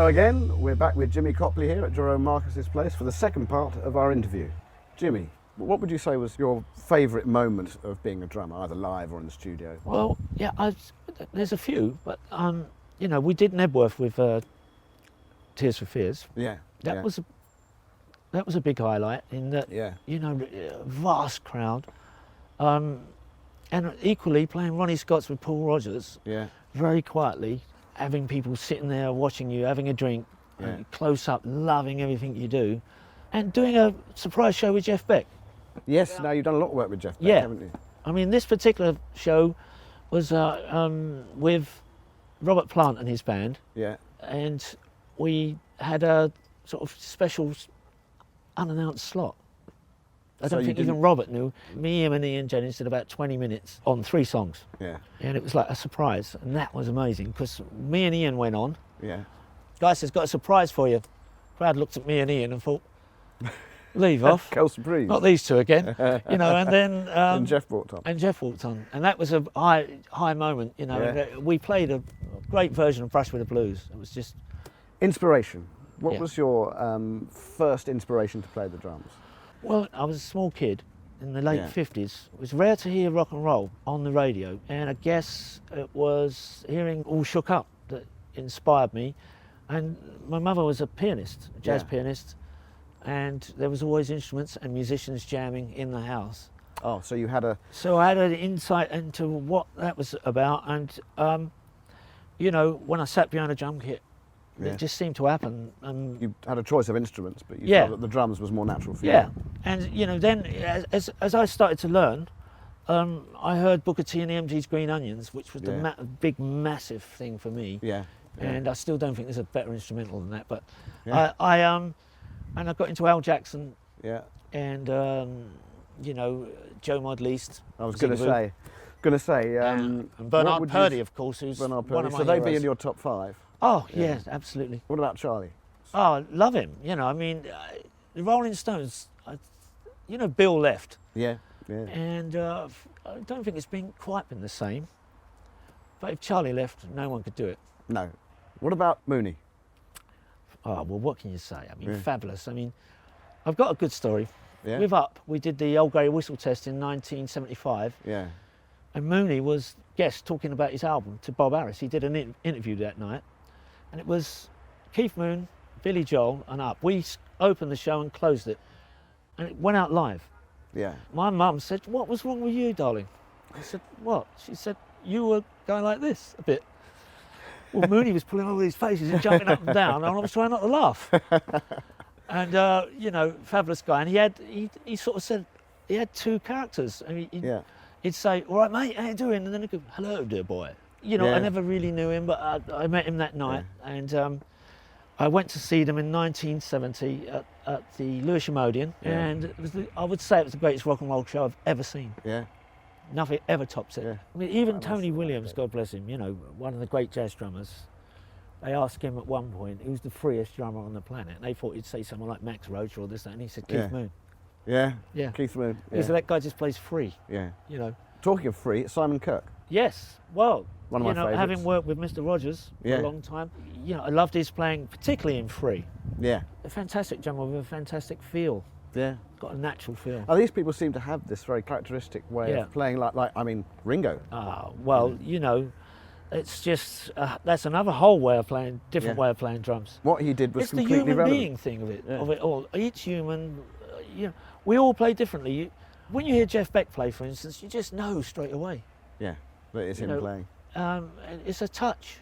Hello again, we're back with Jimmy Copley here at Jerome Marcus's place for the second part of our interview. Jimmy, what would you say was your favourite moment of being a drummer, either live or in the studio? Well, yeah, there's a few, but you know, we did Nebworth with Tears for Fears. Yeah. That was a big highlight in that, you know, vast crowd. And equally playing Ronnie Scott's with Paul Rogers, very quietly, having people sitting there watching you, having a drink, close up, loving everything you do, and doing a surprise show with Jeff Beck. Yes, now you've done a lot of work with Jeff Beck, haven't you? I mean, this particular show was with Robert Plant and his band. Yeah. And we had a sort of special unannounced slot. I don't think even Robert knew. Me, him and Ian Jennings did about 20 minutes on 3 songs. Yeah. And it was like a surprise, and that was amazing, because me and Ian went on. Yeah. Guy says, got a surprise for you. Crowd looked at me and Ian and thought, leave off. Surprise. Not these two again. You know, and then... and Jeff walked on. And that was a high moment, you know. Yeah. We played a great version of Brush with the Blues. It was just... Inspiration. What was your first inspiration to play the drums? Well, I was a small kid in the late 50s. It was rare to hear rock and roll on the radio, and I guess it was hearing All Shook Up that inspired me. And my mother was a pianist, a jazz pianist, and there was always instruments and musicians jamming in the house. Oh, so you had a... So I had an insight into what that was about, and you know, when I sat behind a drum kit, it just seemed to happen. You had a choice of instruments, but you felt that the drums was more natural for you. Yeah, and you know, then as I started to learn, I heard Booker T and the MG's Green Onions, which was the big, massive thing for me. Yeah. And I still don't think there's a better instrumental than that. But and I got into Al Jackson. Yeah. And you know, Joe Modleast. I was going to say. And Bernard Purdie, of course, who's one of my heroes. So they'd be in your top 5. Oh, yeah, absolutely. What about Charlie? Oh, love him. You know, I mean, the Rolling Stones, you know, Bill left. Yeah, yeah. And I don't think it's quite been the same. But if Charlie left, no one could do it. No. What about Mooney? Oh, well, what can you say? I mean, fabulous. I mean, I've got a good story. Yeah. With Up, we did the Old Grey Whistle test in 1975. Yeah. And Mooney was guest talking about his album to Bob Harris. He did an interview that night. And it was Keith Moon, Billy Joel and Up. We opened the show and closed it. And it went out live. Yeah. My mum said, what was wrong with you, darling? I said, what? She said, you were going like this a bit. Well, Mooney was pulling all these faces and jumping up and down, and I was trying not to laugh. And, you know, fabulous guy. And he sort of said, he had 2 characters. I mean, he'd say, all right, mate, how you doing? And then he'd go, hello, dear boy. You know, I never really knew him, but I met him that night. And I went to see them in 1970 at the Lewisham Odeon. And it was I would say it was the greatest rock and roll show I've ever seen. Yeah. Nothing ever tops it. Yeah. I mean, even Tony Williams, God bless him, you know, one of the great jazz drummers, they asked him at one point who's the freest drummer on the planet. And they thought he'd say someone like Max Roach or this, that, and he said Keith Moon. Yeah, yeah. Keith Moon. Yeah. So that guy just plays free. Yeah. You know. Talking of free, it's Simon Kirke. Yes. Well, one of my favourites. Having worked with Mr. Rogers for a long time, you know, I loved his playing, particularly in free. Yeah. A fantastic drummer with a fantastic feel. Yeah. Got a natural feel. Oh, these people seem to have this very characteristic way of playing, like I mean, Ringo. Well, you know, it's just that's another whole way of playing, different way of playing drums. What he did was completely relevant. It's the human being thing of it all. Each human, you know, we all play differently. When you hear Jeff Beck play, for instance, you just know straight away. Yeah, that it's him playing. It's a touch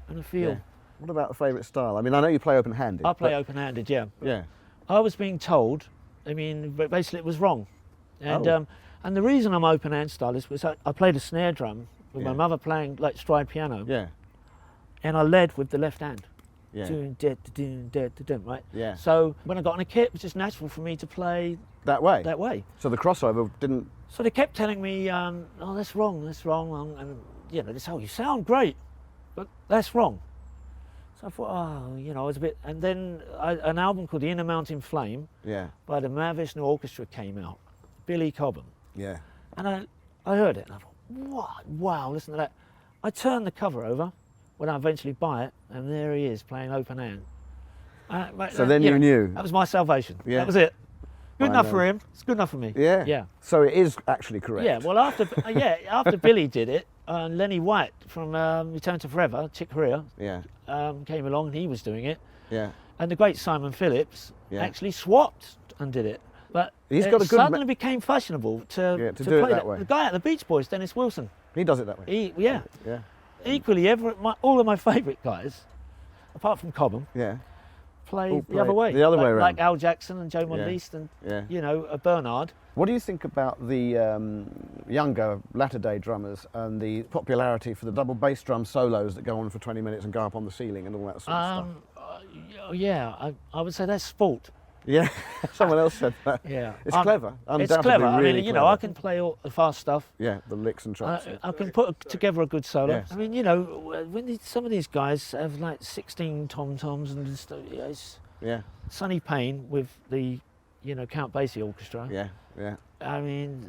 and a feel. Yeah. What about a favourite style? I mean, I know you play open-handed. I play open-handed, yeah. Yeah. I was being told, I mean, basically it was wrong. And and the reason I'm open-hand stylist was I played a snare drum with my mother playing like stride piano. Yeah. And I led with the left hand. Yeah. Right? Yeah. So when I got on a kit, it was just natural for me to play that way. That way. So the crossover didn't. So they kept telling me, oh, that's wrong, and you know, they say, oh, you sound great, but that's wrong. So I thought, oh, you know, I was a bit. And then an album called The Inner Mountain Flame, by the Mahavishnu Orchestra came out. Billy Cobham. Yeah. And I heard it, and I thought, what? Wow, listen to that. I turned the cover over when I eventually buy it, and there he is playing open hand. So then you knew. That was my salvation. Yeah. That was it. Good enough for him. It's good enough for me. Yeah. Yeah. So it is actually correct. Yeah. Well, after Billy did it, Lenny White from Return to Forever, Chick Corea, came along and he was doing it. Yeah. And the great Simon Phillips actually swapped and did it. But he's got a good suddenly became fashionable to do play it that way. The guy at the Beach Boys, Dennis Wilson. He does it that way. Yeah. Equally, all of my favourite guys, apart from Cobham, play the other way. The other way around. Like Al Jackson and Joe Monteith and Bernard. What do you think about the younger, latter-day drummers and the popularity for the double bass drum solos that go on for 20 minutes and go up on the ceiling and all that sort of stuff? I would say that's sport. Yeah, someone else said that. Yeah, it's clever. It's clever. Really I mean, I can play all the fast stuff. Yeah, the licks and chops. I can put together a good solo. Yes. I mean, when some of these guys have like 16 tom-toms and just, it's Sonny Payne with the, Count Basie Orchestra. Yeah. I mean,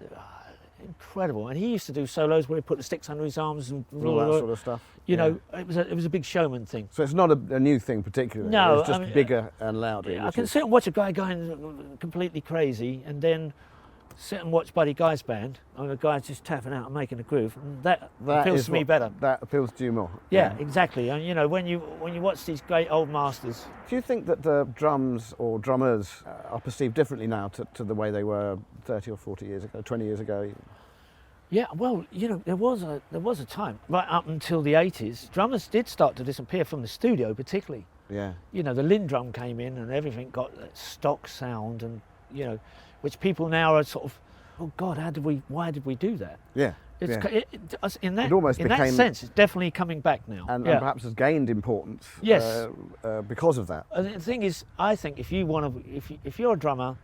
incredible. And he used to do solos where he put the sticks under his arms and all that sort of stuff. It was a big showman thing. So it's not a new thing particularly. No, it's just bigger and louder. I can sit and watch a guy going completely crazy, and then sit and watch Buddy Guy's band, and the guy's just tapping out and making a groove, and that appeals to me better. That appeals to you more. Yeah, exactly. And when you watch these great old masters. Do you think that the drums or drummers are perceived differently now to the way they were 30 or 40 years ago, 20 years ago? Yeah, well, there was a time right up until the 80s. Drummers did start to disappear from the studio, particularly. Yeah. The Linn drum came in, and everything got that stock sound, and which people now are sort of, oh God, why did we do that? Yeah. In that sense, it's definitely coming back now. And perhaps has gained importance. Yes. Because of that. And the thing is, I think if you're a drummer,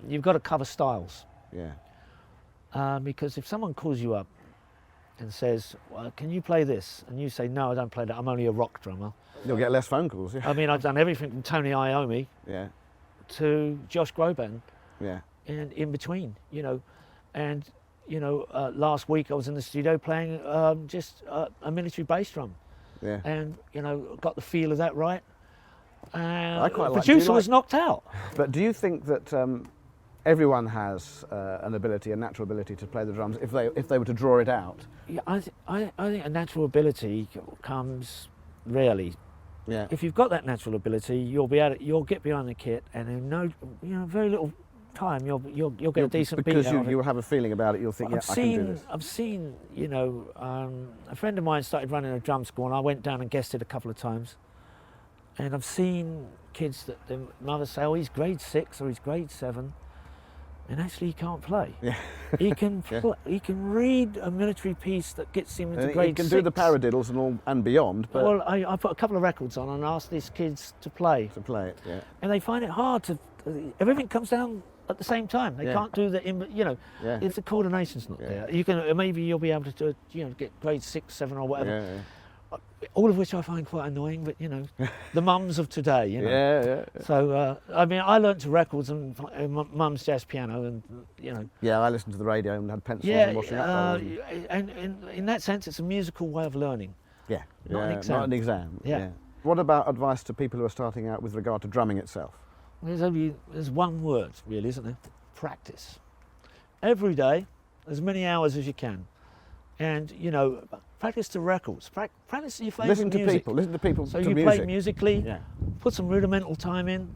you've got to cover styles. Yeah. Because if someone calls you up and says, well, can you play this? And you say, no, I don't play that, I'm only a rock drummer. You'll get less phone calls, I mean, I've done everything from Tony Iommi to Josh Groban and in between, And, last week I was in the studio playing just a military bass drum. Yeah. And, got the feel of that right. I quite the producer was knocked out. But do you think that everyone has a natural ability to play the drums if they were to draw it out? Yeah, I think a natural ability comes rarely. Yeah. If you've got that natural ability, you'll get behind the kit, and in very little time you'll get a decent beat out of it. Because you'll have a feeling about it. You'll think, I can do this. I've seen, a friend of mine started running a drum school, and I went down and guested a couple of times, and I've seen kids that their mother say, oh, he's grade 6 or he's grade 7. And actually, he can't play. Yeah. He can he can read a military piece that gets him into grade 6. He can do the paradiddles and beyond. But well, I put a couple of records on and asked these kids to play. It, yeah. And they find it hard to. Everything comes down at the same time. They can't do the. If the coordination's not there, you can maybe you'll be able to get grade 6, 7, or whatever. Yeah. All of which I find quite annoying, but the mums of today, Yeah. So I mean, I learnt to records and mum's jazz piano, and Yeah, I listened to the radio and had pencils and washing up. And in that sense, it's a musical way of learning. Yeah. Not an exam. Yeah. What about advice to people who are starting out with regard to drumming itself? There's one word, really, isn't there? Practice. Every day, as many hours as you can, and practice to records. Practice your favourite music. Listen to people. So you play musically. Yeah. Put some rudimental time in.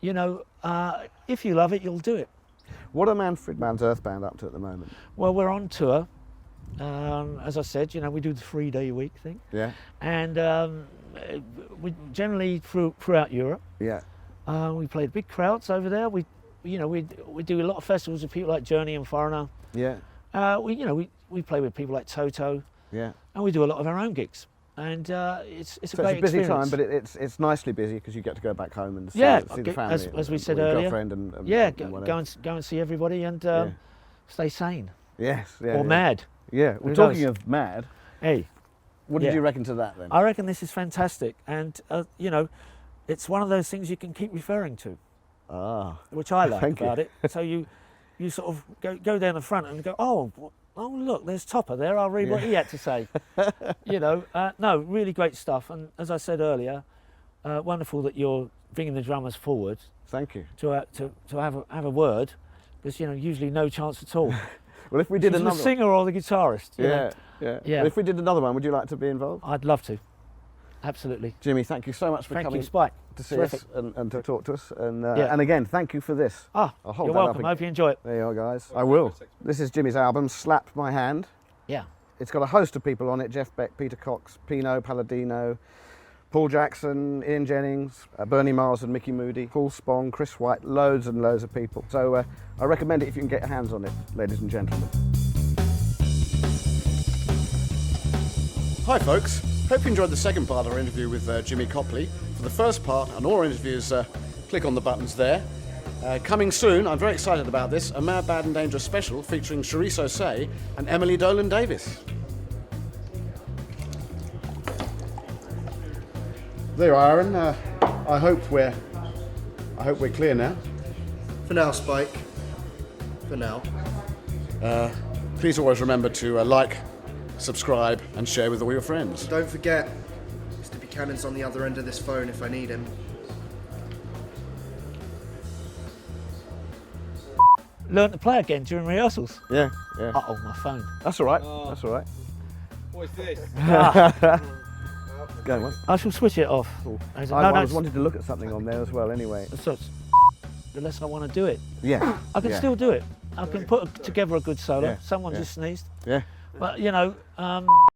If you love it, you'll do it. What are Manfred Mann's Earth Band up to at the moment? Well, we're on tour. As I said, we do the 3-day-a-week thing. Yeah. And we generally throughout Europe. Yeah. We played big crowds over there. We do a lot of festivals with people like Journey and Foreigner. Yeah. We play with people like Toto. Yeah. And we do a lot of our own gigs, and it's a great busy experience. time, but it's nicely busy because you get to go back home and see the family, as we said earlier. Girlfriend and go and see everybody and stay sane. Yes. Yeah. Or mad. Yeah. Well, talking of mad. Hey. What did you reckon to that then? I reckon this is fantastic, and it's one of those things you can keep referring to. Which I like about it. So you sort of go down the front and go, oh look, there's Topper there. I'll read what he had to say. No, really great stuff. And as I said earlier, wonderful that you're bringing the drummers forward. Thank you. To have a word, because usually no chance at all. Well, if we did another, the singer or the guitarist. Yeah. Well, if we did another one, would you like to be involved? I'd love to. Absolutely. Jimmy, thank you so much for coming to see us and to talk to us. And again, thank you for this. You're welcome. I hope you enjoy it. There you are, guys. I will. This is Jimmy's album, Slap My Hand. Yeah. It's got a host of people on it: Jeff Beck, Peter Cox, Pino Palladino, Paul Jackson, Ian Jennings, Bernie Mars and Mickey Moody, Paul Spong, Chris White, loads and loads of people. So I recommend it if you can get your hands on it, ladies and gentlemen. Hi folks, hope you enjoyed the second part of our interview with Jimmy Copley. For the first part and all our interviews, click on the buttons there. Coming soon, I'm very excited about this, a Mad, Bad and Dangerous special featuring Charisse O'Shea and Emily Dolan Davis. There you are, Aaron. I hope we're clear now. For now, Spike. For now. Please always remember to like, subscribe and share with all your friends. Don't forget, Mr. Buchanan's on the other end of this phone if I need him. Learned to play again during rehearsals. Yeah. Uh-oh, my phone. That's all right. That's all right. What's this? Go on. I shall switch it off. I wanted to look at something on there as well anyway. So the less I want to do it. Yeah. I can still do it. I can put together a good solo. Yeah. Someone just sneezed. Yeah. But,